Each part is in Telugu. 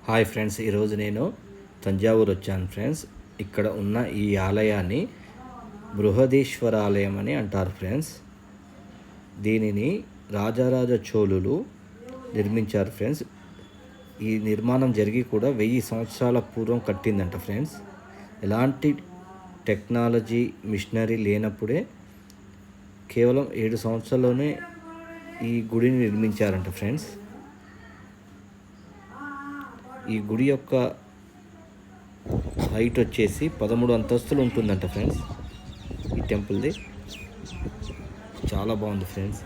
హాయ్ ఫ్రెండ్స్, ఈరోజు నేను తంజావూరు వచ్చాను ఫ్రెండ్స్. ఇక్కడ ఉన్న ఈ ఆలయాన్ని బృహదీశ్వర ఆలయం అని అంటారు ఫ్రెండ్స్. దీనిని రాజారాజ చోళులు నిర్మించారు ఫ్రెండ్స్. ఈ నిర్మాణం జరిగి కూడా 1000 సంవత్సరాల పూర్వం కట్టిందంట ఫ్రెండ్స్. ఎలాంటి టెక్నాలజీ మిషనరీ లేనప్పుడే కేవలం 7 సంవత్సరాల్లోనే ఈ గుడిని నిర్మించారంట ఫ్రెండ్స్. ఈ గుడి యొక్క హైట్ వచ్చేసి 13 అంతస్తులు ఉంటుందంట ఫ్రెండ్స్. ఈ టెంపుల్ది చాలా బాగుంది ఫ్రెండ్స్.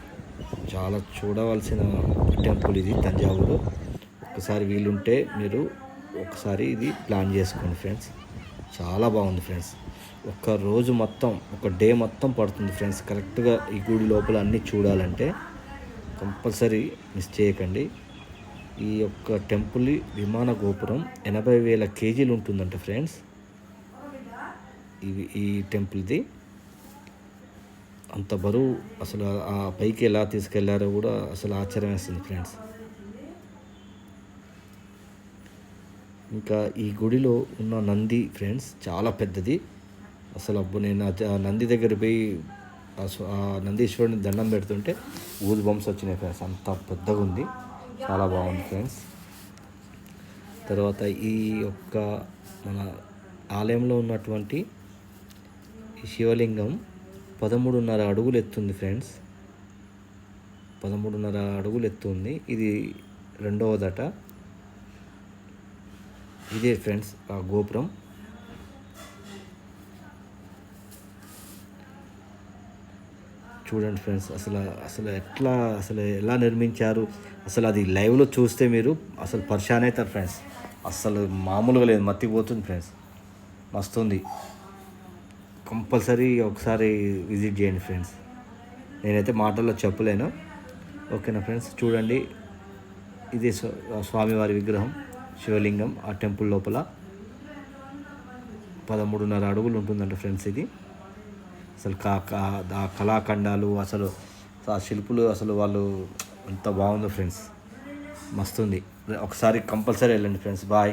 చాలా చూడవలసిన టెంపుల్ ఇది తంజావూరు. ఒకసారి వీలుంటే మీరు ఒకసారి ఇది ప్లాన్ చేసుకోండి ఫ్రెండ్స్. చాలా బాగుంది ఫ్రెండ్స్. ఒక రోజు మొత్తం, ఒక డే మొత్తం పడుతుంది ఫ్రెండ్స్. కరెక్ట్గా ఈ గుడి లోపల అన్నీ చూడాలంటే కంపల్సరీ మిస్ చేయకండి. ఈ యొక్క టెంపుల్ విమాన గోపురం 80,000 కేజీలు ఉంటుందంట ఫ్రెండ్స్. ఈ టెంపుల్ది అంత బరువు. అసలు ఆ పైకి ఎలా తీసుకెళ్లారో కూడా అసలు ఆశ్చర్యం వేస్తుంది ఫ్రెండ్స్. ఇంకా ఈ గుడిలో ఉన్న నంది ఫ్రెండ్స్ చాలా పెద్దది. అసలు నేను ఆ నంది దగ్గర పోయి ఆ నందీశ్వరుని దండం పెడుతుంటే ఊదు బంప్స్ వచ్చినాయి ఫ్రెండ్స్. అంత పెద్దగా ఉంది, చాలా బాగుంది ఫ్రెండ్స్. తర్వాత ఈ యొక్క మన ఆలయంలో ఉన్నటువంటి ఈ శివలింగం 13.5 అడుగులు ఎత్తుంది ఫ్రెండ్స్. 13.5 అడుగులు ఎత్తుంది. ఇది రెండవదట. ఇదే ఫ్రెండ్స్ ఆ గోపురం. చూడండి ఫ్రెండ్స్, అసలు ఎలా నిర్మించారు. అసలు అది లైవ్లో చూస్తే మీరు అసలు పరిశాన్ అవుతారు ఫ్రెండ్స్. అసలు మామూలుగా లేదు, మత్తిపోతుంది ఫ్రెండ్స్. మస్తుంది. కంపల్సరీ ఒకసారి విజిట్ చేయండి ఫ్రెండ్స్. నేనైతే మాటల్లో చెప్పలేను. ఓకేనా ఫ్రెండ్స్. చూడండి, ఇది స్వామివారి విగ్రహం, శివలింగం ఆ టెంపుల్ లోపల 13.5 అడుగులు ఉంటుందంట ఫ్రెండ్స్. ఇది అసలు ఆ కళాఖండాలు, అసలు ఆ శిల్పులు, అసలు వాళ్ళు ఎంత బాగుందో ఫ్రెండ్స్. మస్తుంది. ఒకసారి కంపల్సరీ వెళ్ళండి ఫ్రెండ్స్. బాయ్.